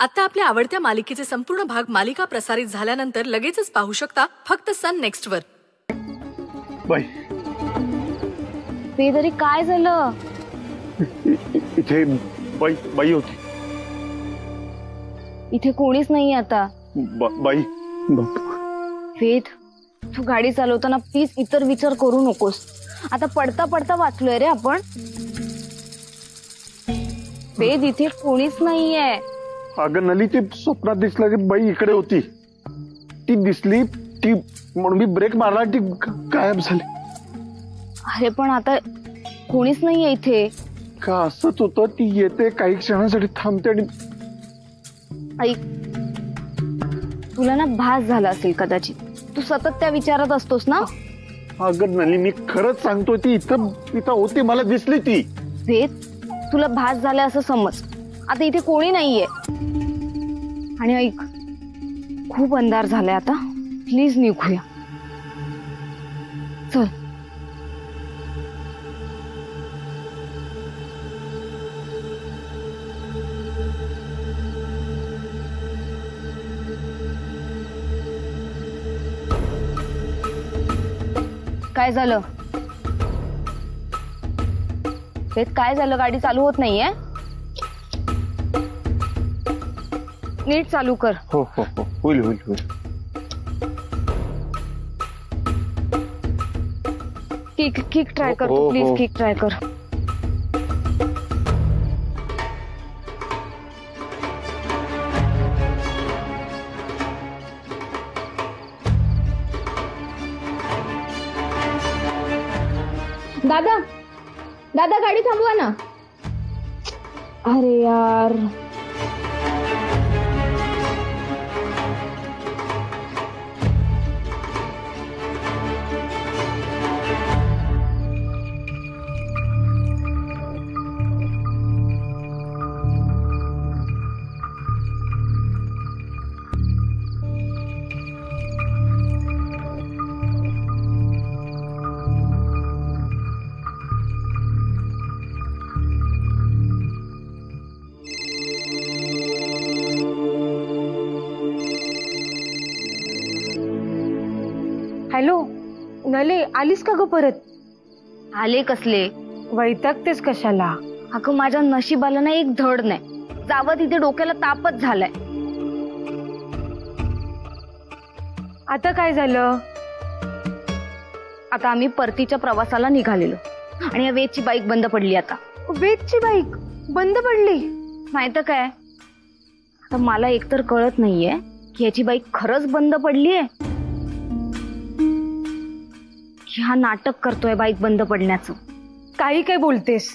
आता आपल्या आवडत्या मालिकेचे संपूर्ण भाग मालिका प्रसारित झाल्यानंतर लगेचच पाहू शकता फक्त सन नेक्स्ट वर। बाई ते तरी काय झालं? इथे बाई बाई होती। इथे कोणीच नाही आता। बाई वेद, तू गाडी चालवताना प्लीज इतर विचार करू नकोस। आता पडता पडता वाचलोय रे आपण। वेद, इथे कोणीच नाहीये। अगं नली, ती स्वप्नात दिसलं की बाई इकडे होती, ती दिसली ती म्हणून मी ब्रेक मारला, ती गायब झाली। अरे पण आता कोणीच नाहीये इथे। का असंच होतं, ती येते काही क्षणांसाठी थांबते आणि ऐक, तुला ना भास झाला असेल कदाचित, तू सतत त्या विचारात असतोस ना। अगं नली, मी खरंच सांगतोय, ती इथं होती, मला दिसली ती। वेद, तुला भास झाला असं समज, आता इथे कोणी नाहीये। आणि ऐक, खूप अंधार झालाय आता, प्लीज निघूया चल। काय झालं वेद, काय झालं? गाडी चालू होत नाहीये? नीट चालू कर। हो हो हो, होईल होईल होईल। किक ट्राय कर तू, प्लीज किक ट्राय कर। दादा दादा, गाडी थांबवा ना। अरे यार, हॅलो नले, आलीस का ग परत? आले कसले? वैतागतेस कशाला? अगं माझ्या नशिबाला ना एक धड नाही, जावं तिथे डोक्याला तापच झालाय। आता काय झालं? आता आम्ही परतीच्या प्रवासाला निघालेलो आणि या वेदची बाईक बंद पडली। आता वेदची बाईक बंद पडली? नाही तर काय। आता मला एकतर कळत नाहीये की याची बाईक खरंच बंद पडलीये की हा नाटक करतोय बाईक बंद पडण्याचं। काही काय बोलतेस?